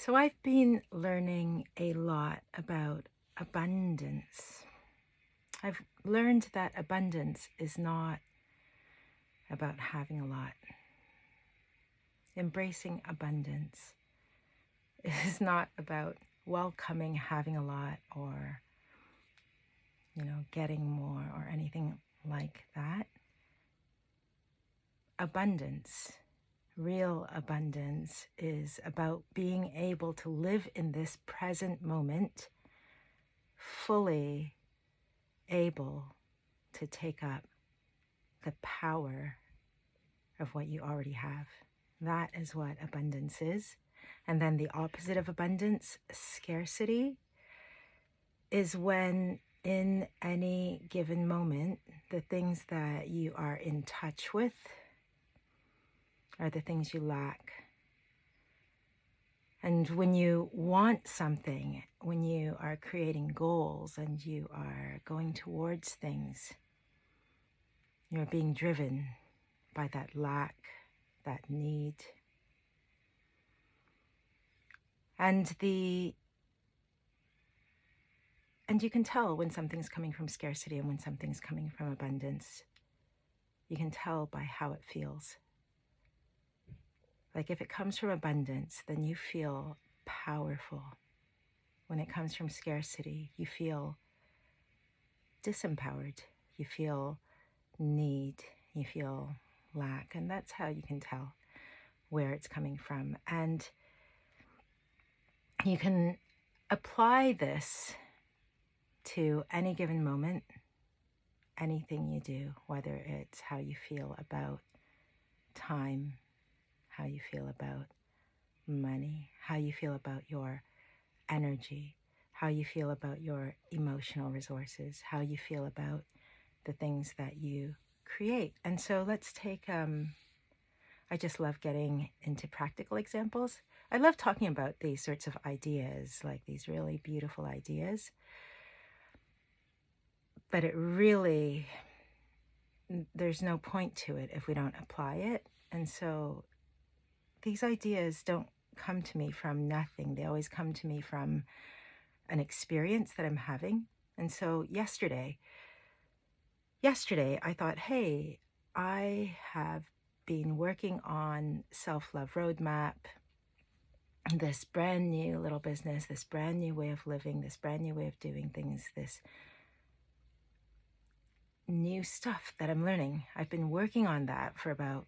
So I've been learning a lot about abundance. I've learned that abundance is not about having a lot. Embracing abundance is not about welcoming having a lot or, getting more or anything like that. Abundance, real abundance, is about being able to live in this present moment fully able to take up the power of what you already have. That is what abundance is. And then the opposite of abundance, scarcity, is when in any given moment, the things that you are in touch with are the things you lack. And when you want something, when you are creating goals and you are going towards things, you're being driven by that lack, that need. And you can tell when something's coming from scarcity and when something's coming from abundance. You can tell by how it feels. Like if it comes from abundance, then you feel powerful. When it comes from scarcity, you feel disempowered. You feel need. You feel lack. And that's how you can tell where it's coming from. And you can apply this to any given moment, anything you do, whether it's how you feel about time, how you feel about money, how you feel about your energy, how you feel about your emotional resources, how you feel about the things that you create. And so let's take, I just love getting into practical examples. I love talking about these sorts of ideas, like these really beautiful ideas. But it really, there's no point to it if we don't apply it. And so these ideas don't come to me from nothing. They always come to me from an experience that I'm having. And so yesterday I thought, hey, I have been working on Self-Love Roadmap, this brand new little business, this brand new way of living, this brand new way of doing things, this new stuff that I'm learning. I've been working on that for about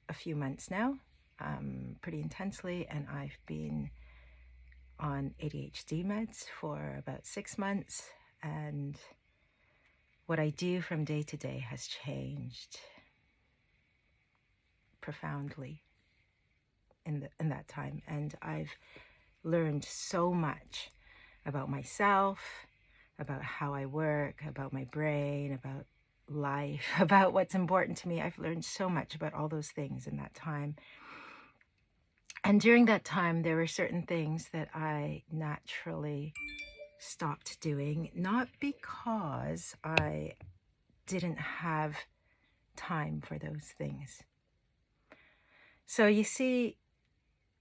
a few months now, pretty intensely, and I've been on ADHD meds for about 6 months, and what I do from day to day has changed profoundly in that time, and I've learned so much about myself, about how I work, about my brain, about life, about what's important to me. I've learned so much about all those things in that time. And during that time, there were certain things that I naturally stopped doing, not because I didn't have time for those things. So you see,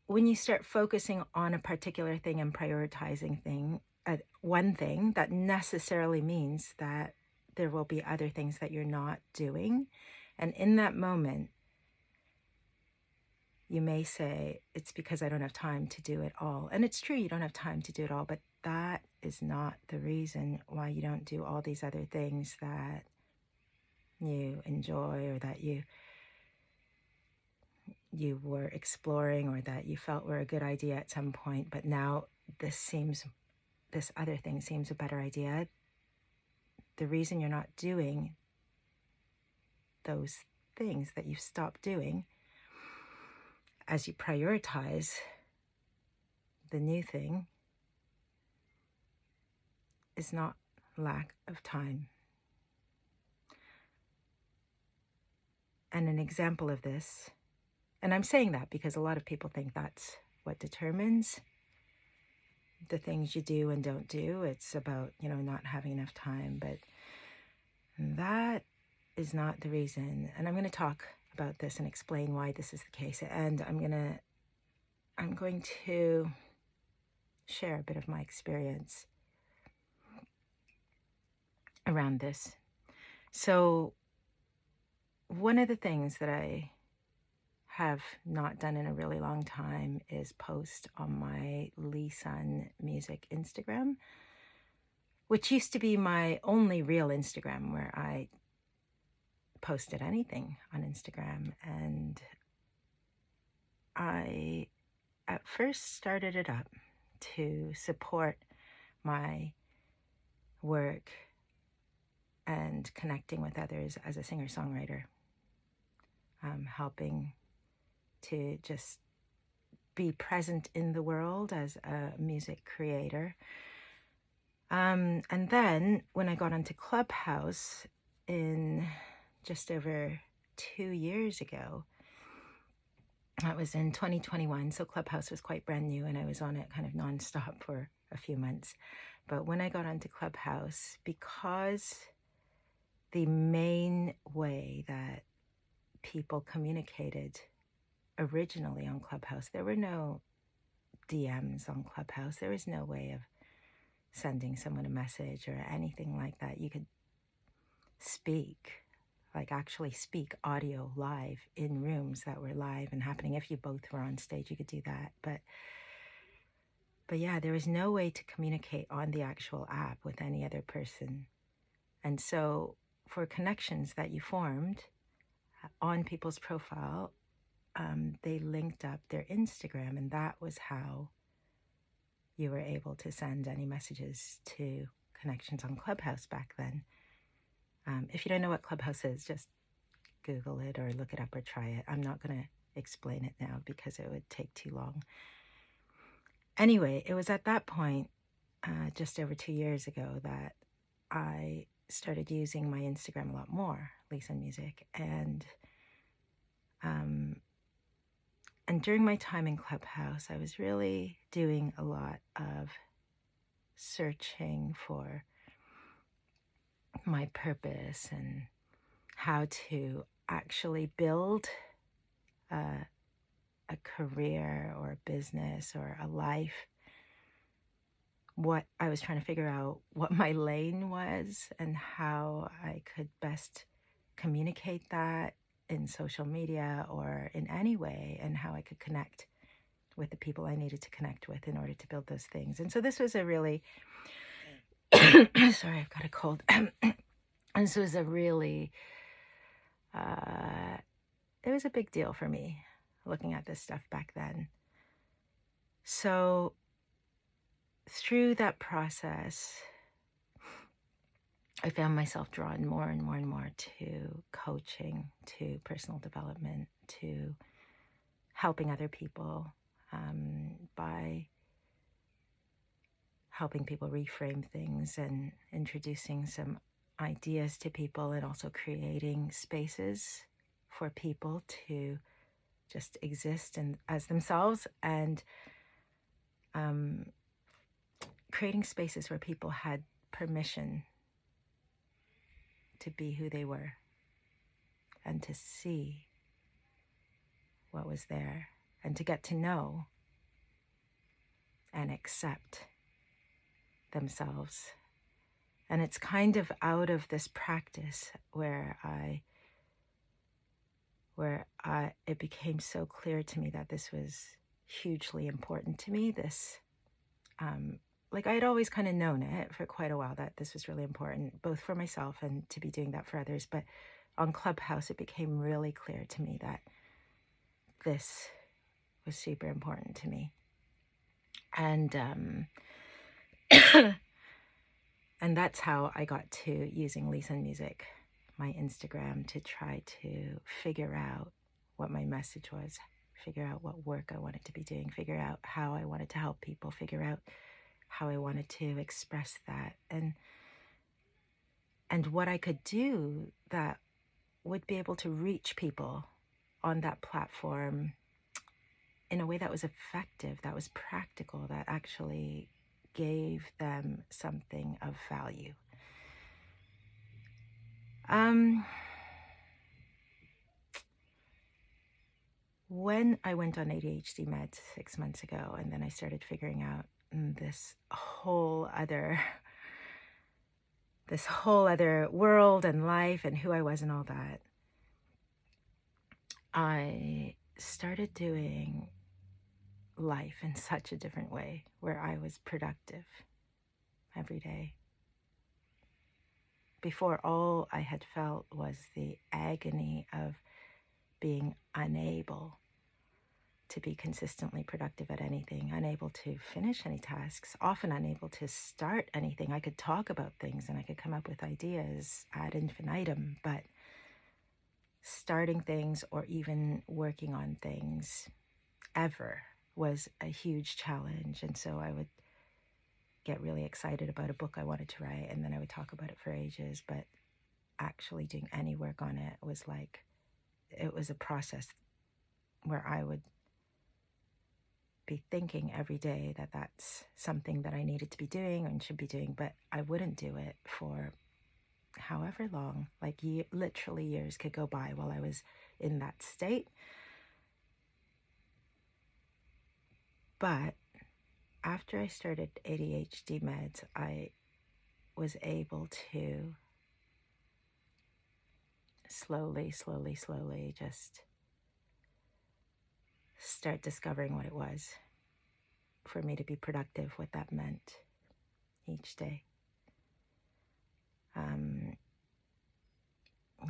when you start focusing on a particular thing and prioritizing one thing, that necessarily means that there will be other things that you're not doing. And in that moment, you may say, it's because I don't have time to do it all. And it's true, you don't have time to do it all, but that is not the reason why you don't do all these other things that you enjoy or that you were exploring or that you felt were a good idea at some point, but now this other thing seems a better idea. The reason you're not doing those things that you've stopped doing as you prioritize the new thing is not lack of time. And an example of this, and I'm saying that because a lot of people think that's what determines the things you do and don't do. It's about, not having enough time, but that is not the reason. And I'm going to talk about this and explain why this is the case. And I'm going to I'm going to share a bit of my experience around this. So, one of the things that I have not done in a really long time is post on my Lisan Music Instagram, which used to be my only real Instagram where I posted anything on Instagram. And I at first started it up to support my work and connecting with others as a singer-songwriter, helping to just be present in the world as a music creator. And then when I got onto Clubhouse in just over 2 years ago, that was in 2021, so Clubhouse was quite brand new and I was on it kind of nonstop for a few months. But when I got onto Clubhouse, because the main way that people communicated originally on Clubhouse, there were no DMs on Clubhouse. There was no way of sending someone a message or anything like that. You could speak, like actually speak audio live in rooms that were live and happening. If you both were on stage, you could do that. But yeah, there was no way to communicate on the actual app with any other person. And so for connections that you formed on people's profile, they linked up their Instagram, and that was how you were able to send any messages to connections on Clubhouse back then. If you don't know what Clubhouse is, just Google it or look it up or try it. I'm not going to explain it now because it would take too long. Anyway, it was at that point, just over 2 years ago, that I started using my Instagram a lot more, Lisan Music. And during my time in Clubhouse, I was really doing a lot of searching for my purpose and how to actually build a career or a business or a life. What I was trying to figure out what my lane was and how I could best communicate that in social media or in any way, and how I could connect with the people I needed to connect with in order to build those things. And so this was a really sorry, I've got a cold. This was a really it was a big deal for me looking at this stuff back then. So through that process, I found myself drawn more and more and more to coaching, to personal development, to helping other people by helping people reframe things and introducing some ideas to people, and also creating spaces for people to just exist as themselves, and creating spaces where people had permission to be who they were and to see what was there and to get to know and accept themselves. And it's kind of out of this practice where it became so clear to me that this was hugely important to me. This, like I had always kind of known it for quite a while, that this was really important, both for myself and to be doing that for others. But on Clubhouse, it became really clear to me that this was super important to me. And and that's how I got to using Lisan Music, my Instagram, to try to figure out what my message was, figure out what work I wanted to be doing, figure out how I wanted to help people, figure out how I wanted to express that, and what I could do that would be able to reach people on that platform in a way that was effective, that was practical, that actually gave them something of value. when I went on ADHD meds 6 months ago, and then I started figuring out this whole other world and life and who I was and all that, I started doing life in such a different way where I was productive every day. Before, all I had felt was the agony of being unable to be consistently productive at anything, unable to finish any tasks, often unable to start anything. I could talk about things and I could come up with ideas ad infinitum, but starting things or even working on things ever was a huge challenge. And so I would get really excited about a book I wanted to write, and then I would talk about it for ages, but actually doing any work on it was like, it was a process where I would be thinking every day that that's something that I needed to be doing and should be doing, but I wouldn't do it for however long, like literally years could go by while I was in that state. But after I started ADHD meds, I was able to slowly just start discovering what it was for me to be productive, what that meant each day.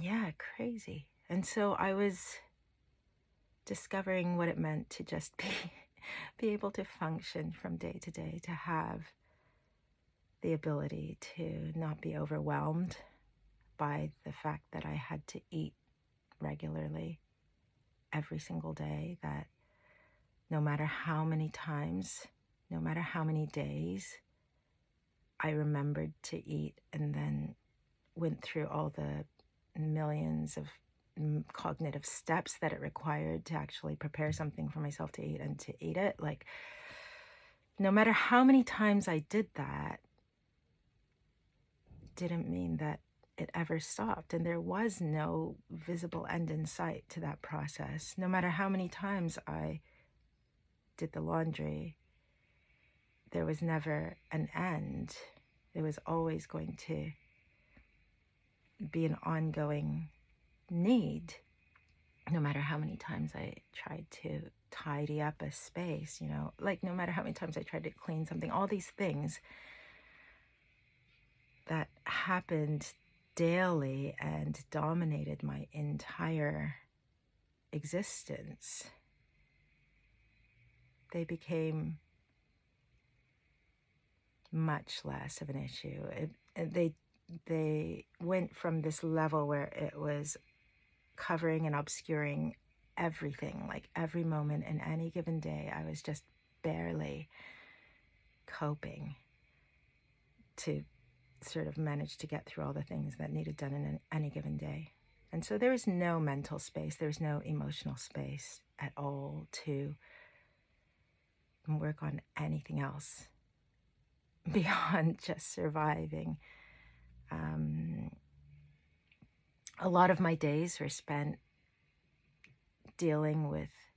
Yeah, crazy. And so I was discovering what it meant to just be able to function from day to day, to have the ability to not be overwhelmed by the fact that I had to eat regularly every single day, that no matter how many times, no matter how many days I remembered to eat and then went through all the millions of cognitive steps that it required to actually prepare something for myself to eat and to eat it. Like, no matter how many times I did that, didn't mean that it ever stopped. And there was no visible end in sight to that process. No matter how many times I did the laundry, there was never an end. It was always going to be an ongoing need, no matter how many times I tried to tidy up a space, like no matter how many times I tried to clean something, all these things that happened daily and dominated my entire existence, they became much less of an issue. They went from this level where it was covering and obscuring everything, like every moment in any given day, I was just barely coping to sort of manage to get through all the things that needed done in any given day. And so there was no mental space, there was no emotional space at all to work on anything else beyond just surviving. A lot of my days were spent dealing with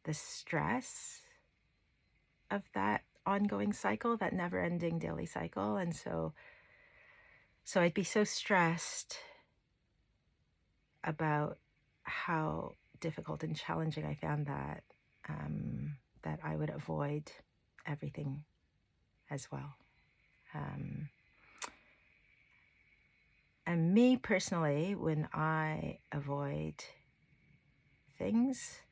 the stress of that ongoing cycle, that never-ending daily cycle. And so I'd be so stressed about how difficult and challenging I found that, that I would avoid everything as well. And me personally, when I avoid things,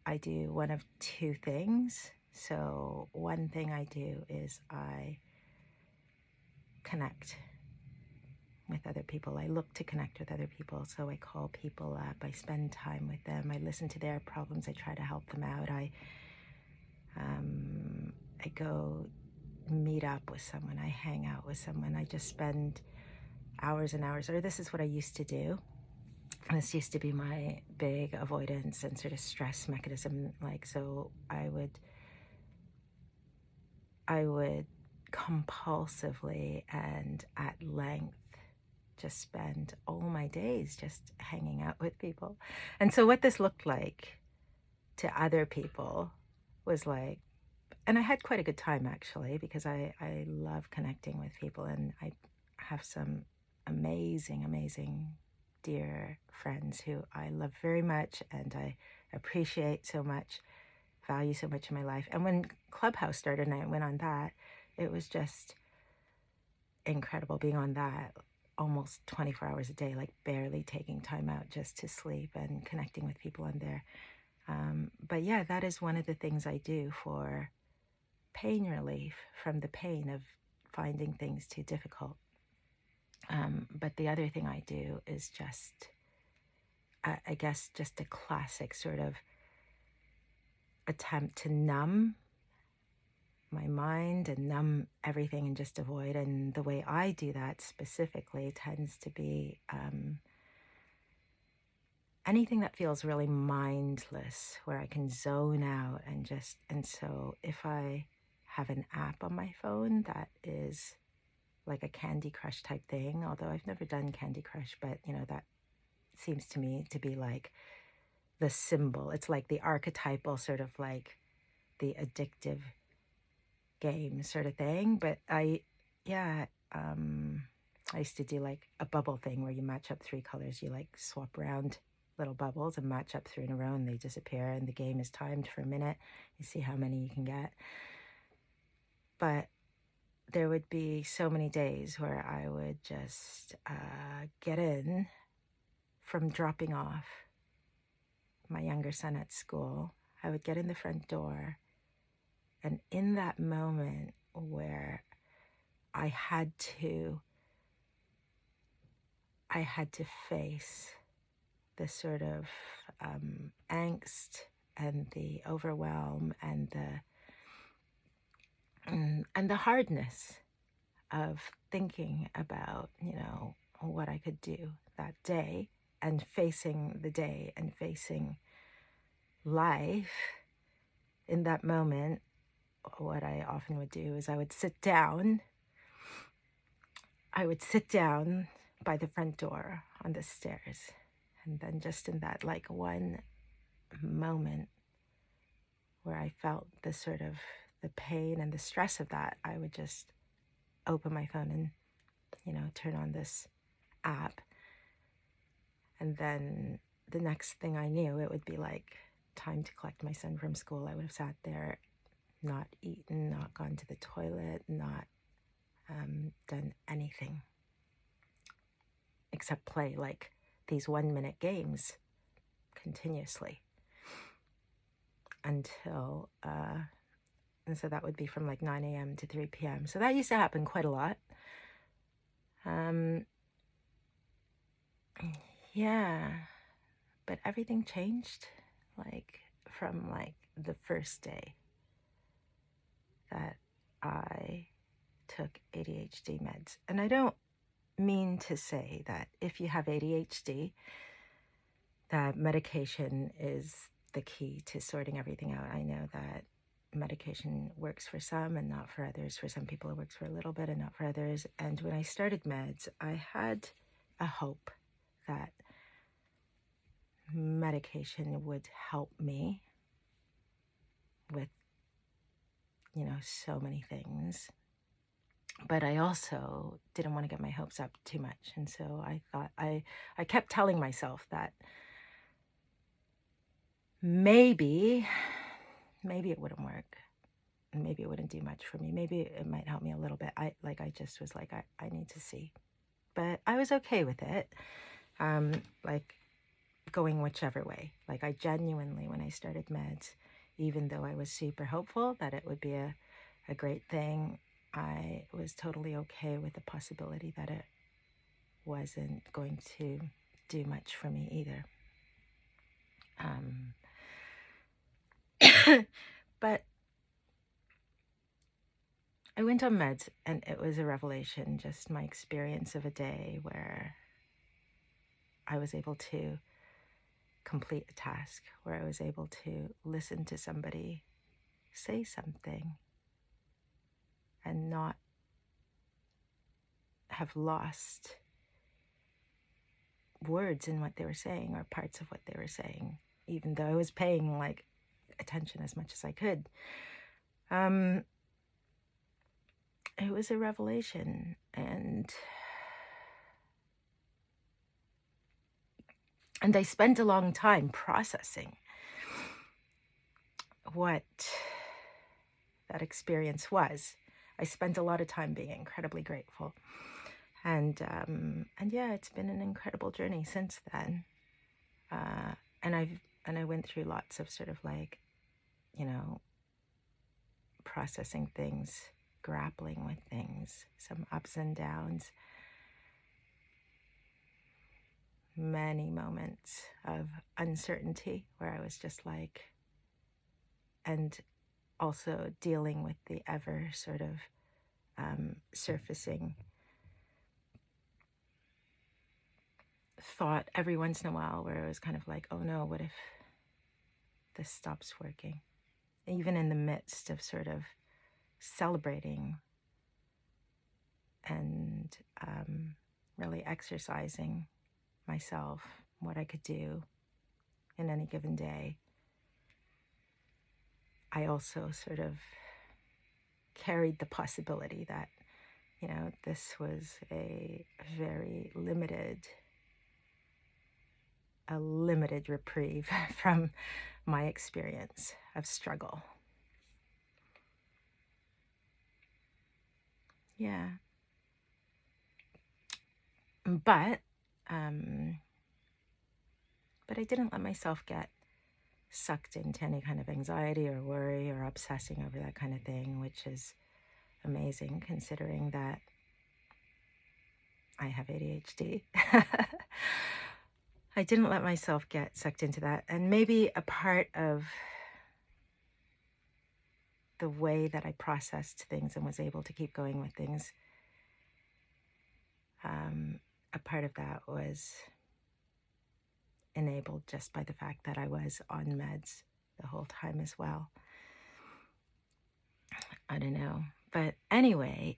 I do one of two things. So one thing I do is I connect with other people. I look to connect with other people. So I call people up, I spend time with them, I listen to their problems, I try to help them out. I go meet up with someone, I hang out with someone, I just spend hours and hours, or this is what I used to do. This used to be my big avoidance and sort of stress mechanism. Like, so I would compulsively and at length just spend all my days just hanging out with people. And so what this looked like to other people was like, and I had quite a good time actually, because I love connecting with people, and I have some amazing dear friends who I love very much and I appreciate so much, value so much in my life. And when Clubhouse started and I went on that, it was just incredible being on that almost 24 hours a day, like barely taking time out just to sleep and connecting with people on there. But yeah, that is one of the things I do for pain relief from the pain of finding things too difficult. But the other thing I do is just, I guess, just a classic sort of attempt to numb my mind and numb everything and just avoid. And the way I do that specifically tends to be anything that feels really mindless, where I can zone out and just, and so if I have an app on my phone that is like a Candy Crush type thing, although I've never done Candy Crush, but you know, that seems to me to be like the symbol. It's like the archetypal sort of like the addictive game sort of thing. But I used to do like a bubble thing where you match up 3 colors. You like swap around little bubbles and match up 3 in a row and they disappear, and the game is timed for a minute. You see how many you can get. But there would be so many days where I would just get in from dropping off my younger son at school. I would get in the front door, and in that moment where I had to face the sort of angst and the overwhelm and the hardness of thinking about, you know, what I could do that day, and facing the day and facing life. In that moment, what I often would do is I would sit down by the front door on the stairs, and then just in that like one moment where I felt the sort of the pain and the stress of that, I would just open my phone and, you know, turn on this app. And then the next thing I knew, it would be like time to collect my son from school. I would have sat there, not eaten, not gone to the toilet, not done anything except play like these 1-minute games continuously until, and so that would be from like 9 a.m. to 3 p.m. So that used to happen quite a lot. Yeah, but everything changed like from like the first day that I took ADHD meds. And I don't mean to say that if you have ADHD, that medication is the key to sorting everything out. I know that medication works for some and not for others. For some people it works for a little bit and not for others. And when I started meds, I had a hope that medication would help me with, you know, so many things. But I also didn't want to get my hopes up too much. And so I thought, I kept telling myself that maybe it wouldn't work. Maybe it wouldn't do much for me. Maybe it might help me a little bit. I just was like, I need to see. But I was okay with it. Like going whichever way. Like I genuinely, when I started meds, even though I was super hopeful that it would be a great thing, I was totally okay with the possibility that it wasn't going to do much for me either. But I went on meds and it was a revelation, just my experience of a day where I was able to complete a task, where I was able to listen to somebody say something and not have lost words in what they were saying or parts of what they were saying, even though I was paying like attention as much as I could. It was a revelation, and I spent a long time processing what that experience was. I spent a lot of time being incredibly grateful. And yeah, it's been an incredible journey since then. And I went through lots of sort of like, processing things, grappling with things, some ups and downs, many moments of uncertainty where I was just like, and also dealing with the ever sort of surfacing thought every once in a while where it was kind of like, oh no, what if this stops working? Even in the midst of sort of celebrating and really exercising myself, what I could do in any given day, I also sort of carried the possibility that, this was a very limited reprieve from my experience of struggle. Yeah. But I didn't let myself get sucked into any kind of anxiety or worry or obsessing over that kind of thing, which is amazing considering that I have ADHD. I didn't let myself get sucked into that. And maybe a part of the way that I processed things and was able to keep going with things, a part of that was enabled just by the fact that I was on meds the whole time as well. I don't know. But anyway,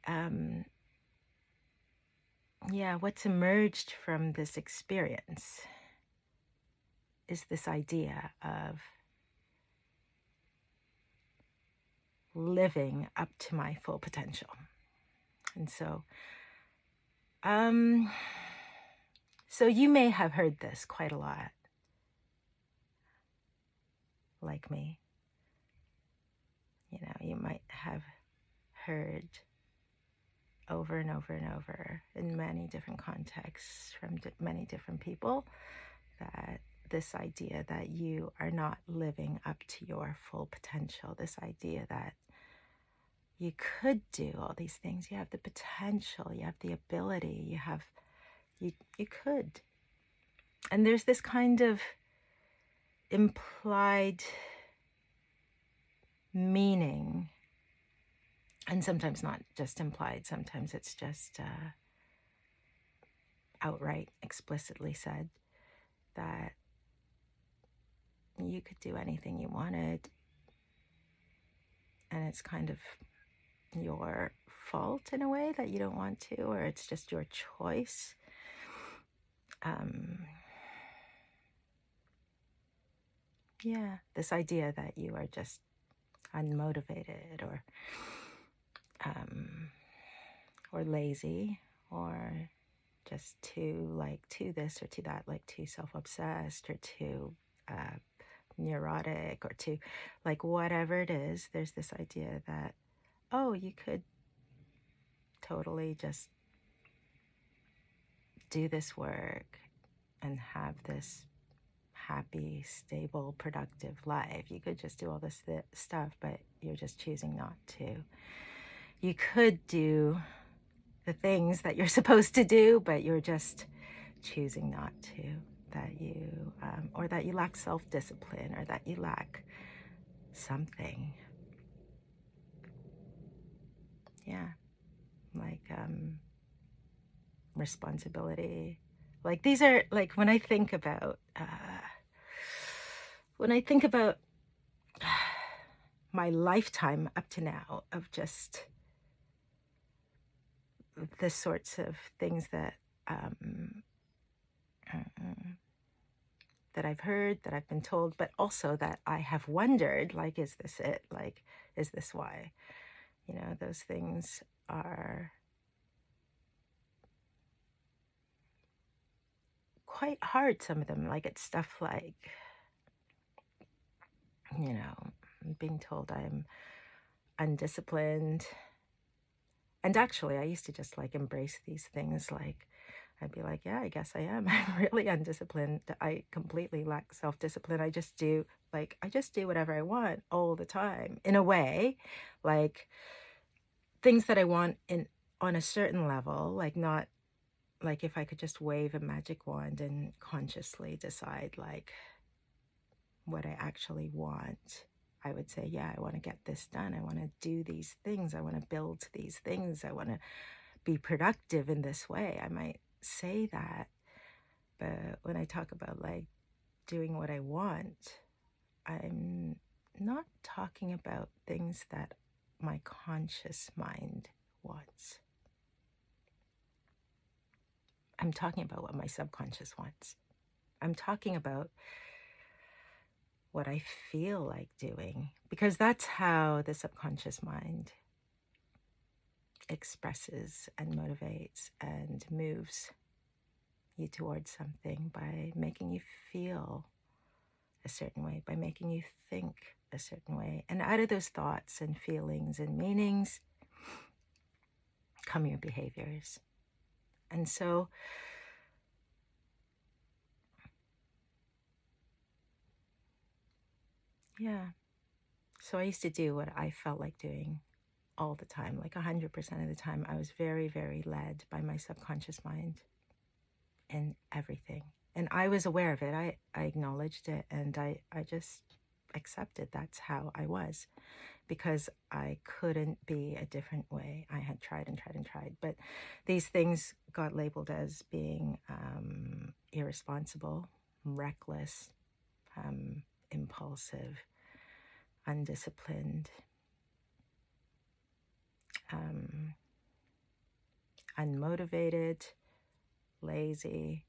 yeah, what's emerged from this experience is this idea of living up to my full potential. And so, so you may have heard this quite a lot, like me. You might have heard over and over and over in many different contexts from many different people that this idea that you are not living up to your full potential, this idea that you could do all these things, you have the potential, you have the ability, you could. And there's this kind of implied meaning, and sometimes not just implied, sometimes it's just outright, explicitly said, that you could do anything you wanted, and it's kind of your fault in a way that you don't want to, or it's just your choice. Yeah, this idea that you are just unmotivated or lazy, or just too this or too that, like too self-obsessed or too neurotic or too whatever it is. There's this idea that, oh, you could totally just do this work and have this happy, stable, productive life. You could just do all this stuff, but you're just choosing not to. You could do the things that you're supposed to do, but you're just choosing not to. That you, or that you lack self-discipline, or that you lack something. Yeah, responsibility. These are when I think about my lifetime up to now of just the sorts of things that that I've heard, that I've been told, but also that I have wondered, like, is this it? Like, is this why? You know, those things are quite hard, some of them. Like, it's stuff like, you know, being told I'm undisciplined. And actually, I used to just like embrace these things. Like, I'd be like, yeah, I guess I am. I'm really undisciplined. I completely lack self-discipline. I just do whatever I want all the time. In a way, like things that I want on a certain level, like not like if I could just wave a magic wand and consciously decide like what I actually want. I would say, yeah, I want to get this done. I want to do these things. I want to build these things. I want to be productive in this way. I might say that. But when I talk about like doing what I want, I'm not talking about things that my conscious mind wants. I'm talking about what my subconscious wants. I'm talking about what I feel like doing, because that's how the subconscious mind expresses and motivates and moves you towards something by making you feel a certain way, by making you think a certain way. And out of those thoughts and feelings and meanings come your behaviors. And so yeah, so I used to do what I felt like doing all the time, like 100% of the time. I was very, very led by my subconscious mind in everything. And I was aware of it. I acknowledged it, and I just accepted that's how I was, because I couldn't be a different way. I had tried and tried and tried. But these things got labeled as being irresponsible, reckless, impulsive, undisciplined, unmotivated, lazy,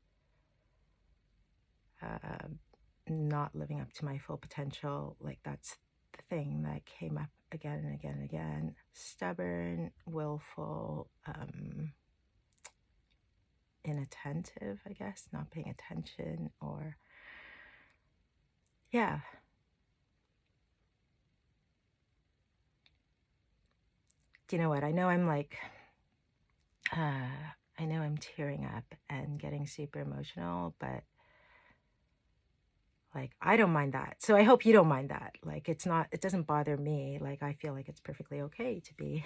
not living up to my full potential. Like, that's the thing that came up again and again and again. Stubborn, willful, inattentive, I guess, not paying attention, or yeah. Do you know what? I know I'm like, I know I'm tearing up and getting super emotional, but like, I don't mind that. So I hope you don't mind that. Like, it doesn't bother me. Like, I feel like it's perfectly okay to be,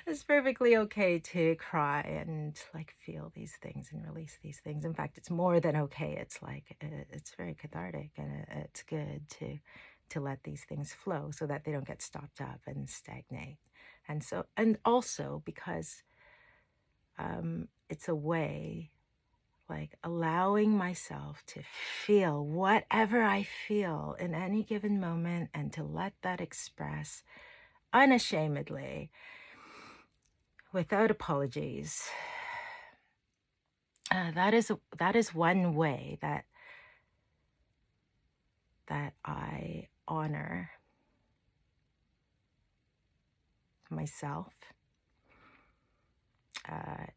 it's perfectly okay to cry and like feel these things and release these things. In fact, it's more than okay. It's like, it's very cathartic, and it's good to let these things flow so that they don't get stopped up and stagnate. And so, and also because it's a way, like allowing myself to feel whatever I feel in any given moment, and to let that express unashamedly, without apologies. That is one way that I honor myself.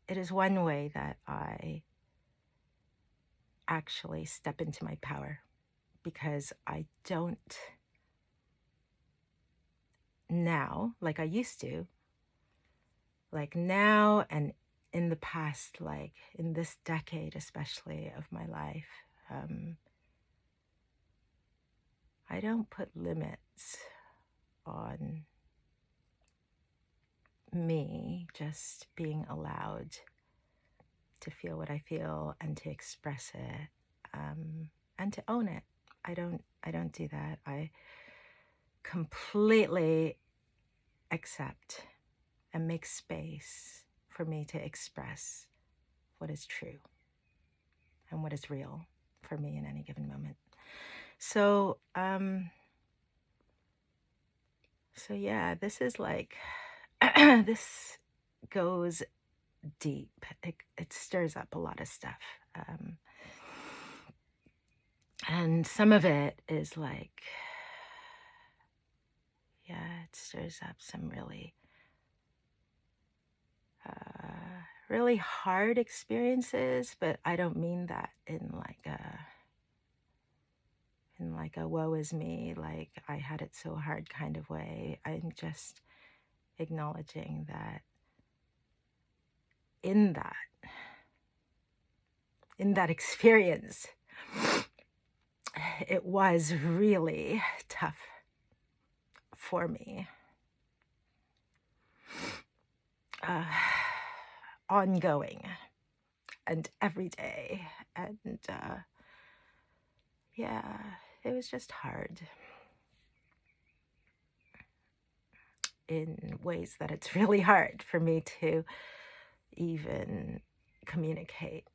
It is one way that I actually step into my power, because I don't now, like I used to, like now and in the past, like in this decade especially of my life, I don't put limits on me just being allowed to feel what I feel and to express it, and to own it. I don't do that. I completely accept and make space for me to express what is true and what is real for me in any given moment. So, so yeah, this is like, this goes deep. It stirs up a lot of stuff. And some of it is like, yeah, it stirs up some really hard experiences, but I don't mean that in like a woe is me, like I had it so hard kind of way. I'm just acknowledging that in that experience, it was really tough for me. Ongoing and every day. And yeah, it was just hard in ways that it's really hard for me to even communicate.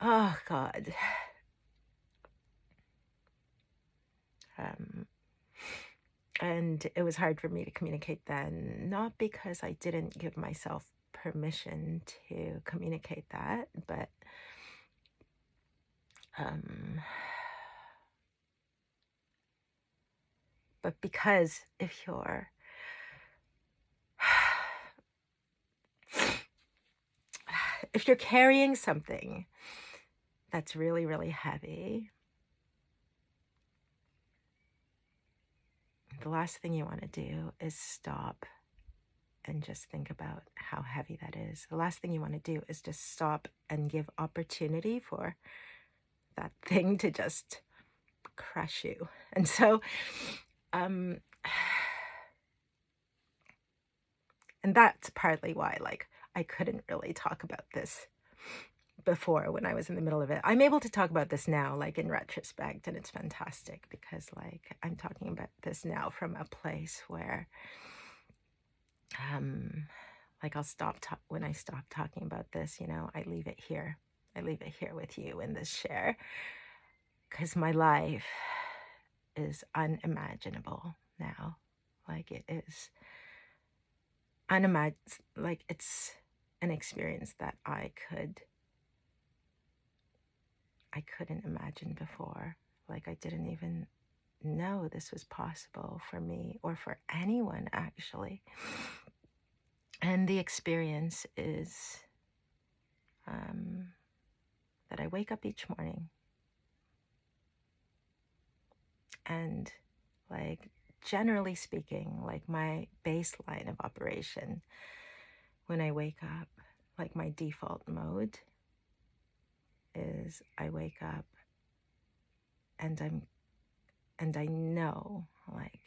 Oh, God. And it was hard for me to communicate then, not because I didn't give myself permission to communicate that, but because if you're carrying something that's really, really heavy, the last thing you want to do is stop and just think about how heavy that is. The last thing you want to do is just stop and give opportunity for that thing to just crush you. And so, and that's partly why, like, I couldn't really talk about this before when I was in the middle of it. I'm able to talk about this now, like in retrospect, and it's fantastic because, like, I'm talking about this now from a place where, like, when I stop talking about this, you know, I leave it here. I leave it here with you in this share because my life is unimaginable now. Like, it is like, it's an experience that I couldn't imagine before. Like, I didn't even know this was possible for me or for anyone, actually. And the experience is that I wake up each morning and, like, generally speaking, like, my baseline of operation when I wake up, like, my default mode is I wake up and I know, like,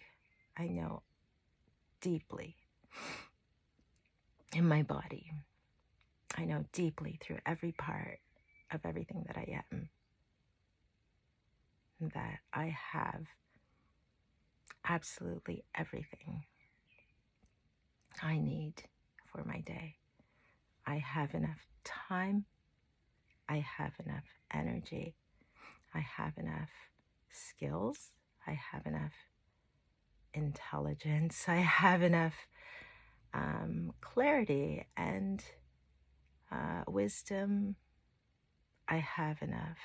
I know deeply in my body, I know deeply through every part of everything that I am, that I have absolutely everything I need for my day. I have enough time. I have enough energy. I have enough skills. I have enough intelligence. I have enough clarity and wisdom. I have enough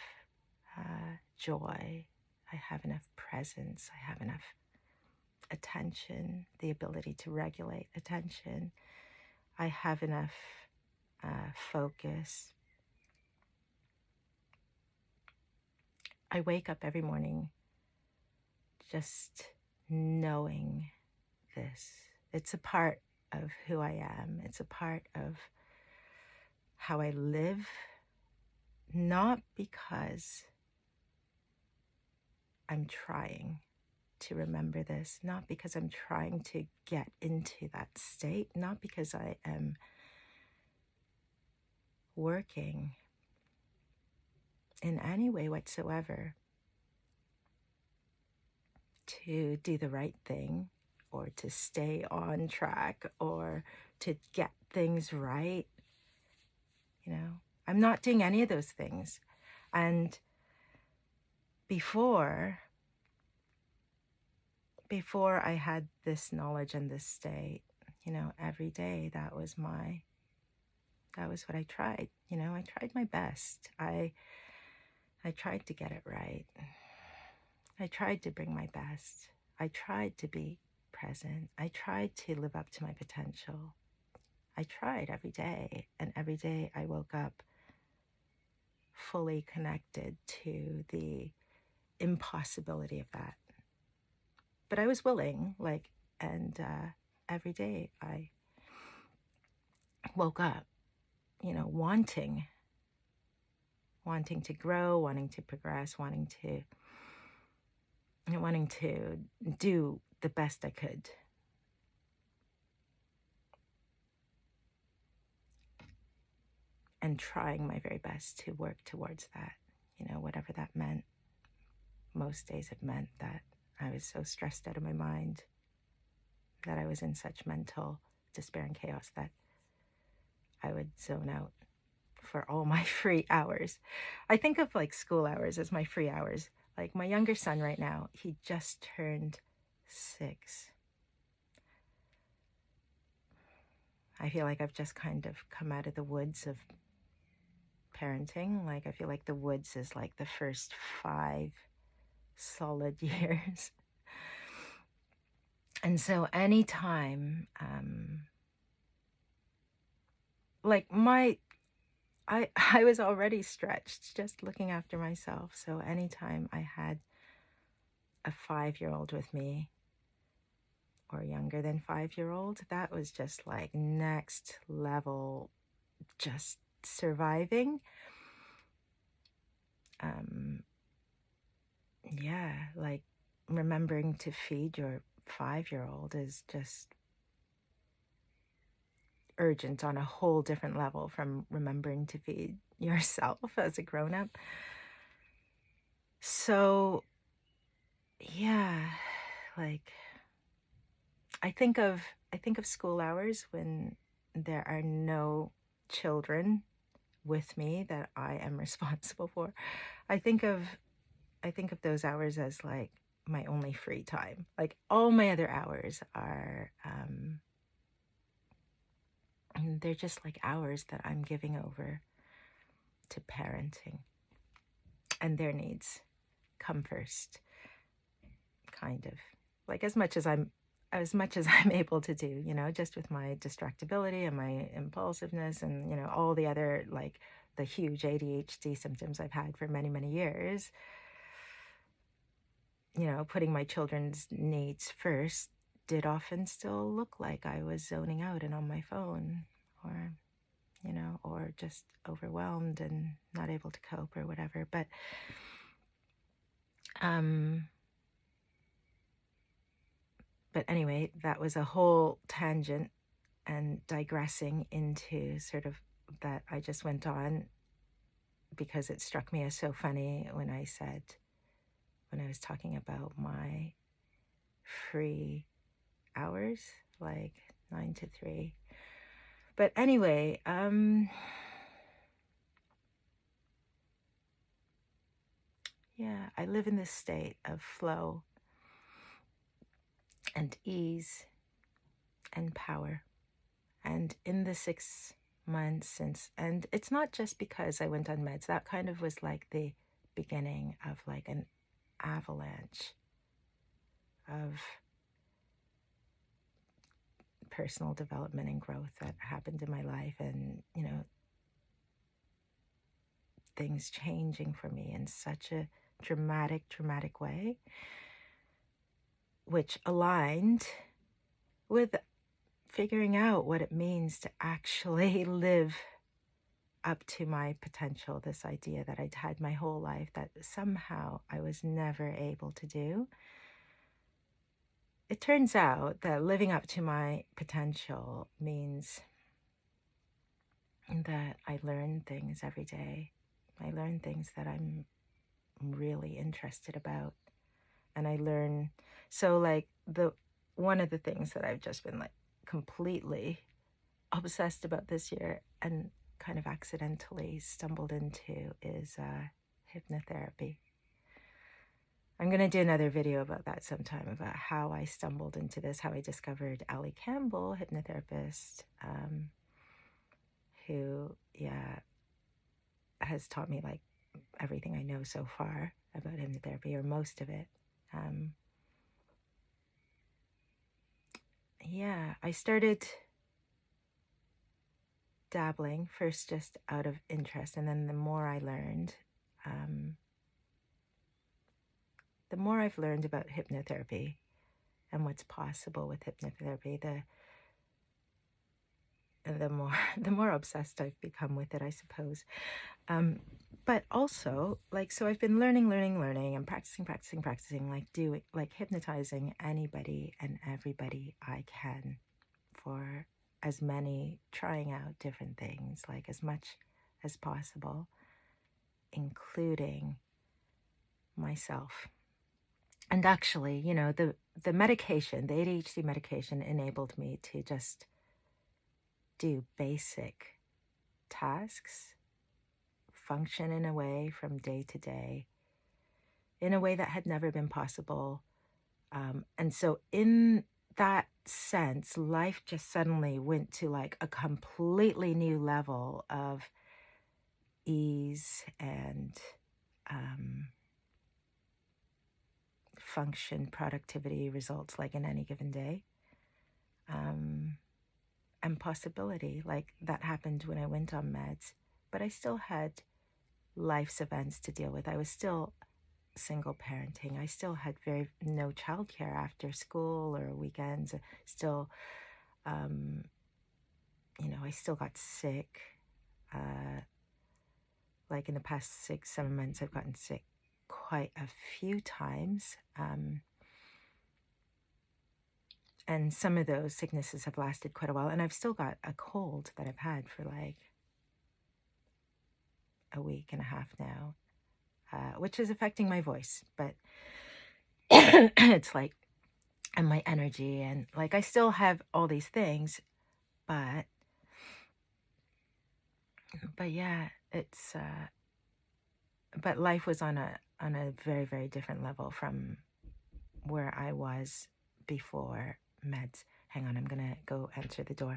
joy. I have enough presence. I have enough attention, the ability to regulate attention. I have enough focus. I wake up every morning just knowing this. It's a part of who I am. It's a part of how I live, not because I'm trying to remember this, not because I'm trying to get into that state, not because I am working in any way whatsoever to do the right thing or to stay on track or to get things right. You know, I'm not doing any of those things. And before I had this knowledge and this state, you know, every day that was what I tried. You know, I tried my best. I I tried to get it right. I tried to bring my best. I tried to be present. I tried to live up to my potential. I tried every day, and every day I woke up fully connected to the impossibility of that. But I was willing, and every day I woke up, wanting to grow, wanting to progress, wanting to do the best I could. And trying my very best to work towards that, whatever that meant. Most days it meant that I was so stressed out of my mind, that I was in such mental despair and chaos that I would zone out for all my free hours. I think of school hours as my free hours. Like my younger son right now, he just turned 6. I feel like I've just kind of come out of the woods of parenting. Like I feel like the woods is like the first 5 solid years. And so anytime, I was already stretched just looking after myself. So anytime I had a 5-year-old with me, or younger than 5-year-old, that was just like next level, just surviving. Yeah, like remembering to feed your 5-year-old is just urgent on a whole different level from remembering to feed yourself as a grown-up. So yeah, like I think of school hours when there are no children with me that I am responsible for. I think of those hours as like my only free time. Like all my other hours are they're just like hours that I'm giving over to parenting, and their needs come first, kind of. Like as much as I'm able to do, just with my distractibility and my impulsiveness and, all the other, like the huge ADHD symptoms I've had for many, many years, putting my children's needs first did often still look like I was zoning out and on my phone, or, or just overwhelmed and not able to cope or whatever. But, But anyway, that was a whole tangent and digressing into sort of that I just went on because it struck me as so funny when I was talking about my free hours, like 9 to 3. But anyway, yeah, I live in this state of flow and ease and power. And in the 6 months since, and it's not just because I went on meds, that kind of was like the beginning of like an avalanche of personal development and growth that happened in my life, and things changing for me in such a dramatic way, which aligned with figuring out what it means to actually live up to my potential, this idea that I'd had my whole life that somehow I was never able to do. It turns out that living up to my potential means that I learn things every day. I learn things that I'm really interested about. And I learn, so like one of the things that I've just been like completely obsessed about this year and kind of accidentally stumbled into is hypnotherapy. I'm going to do another video about that sometime, about how I stumbled into this, how I discovered Allie Campbell, hypnotherapist, who, has taught me like everything I know so far about hypnotherapy, or most of it. Yeah, I started dabbling first just out of interest, and then the more I learned, the more I've learned about hypnotherapy and what's possible with hypnotherapy, the more the more obsessed I've become with it, I suppose. But also, like, so I've been learning, and practicing, like hypnotizing anybody and everybody I can for as many, trying out different things, like as much as possible, including myself. And actually, you know, the medication, the ADHD medication, enabled me to just do basic tasks, function in a way from day to day, in a way that had never been possible. And so in that sense, life just suddenly went to like a completely new level of ease and function, productivity, results, like in any given day, and possibility. Like that happened when I went on meds, but I still had life's events to deal with. I was still single parenting. I still had no childcare after school or weekends. Still, you know, I still got sick. Like in the past 6-7 months, I've gotten sick quite a few times. And some of those sicknesses have lasted quite a while. And I've still got a cold that I've had for like a week and a half now, which is affecting my voice. But it's like, and my energy, and like I still have all these things, but yeah, it's but life was on a very, very different level from where I was before meds. Hang on, I'm gonna go answer the door.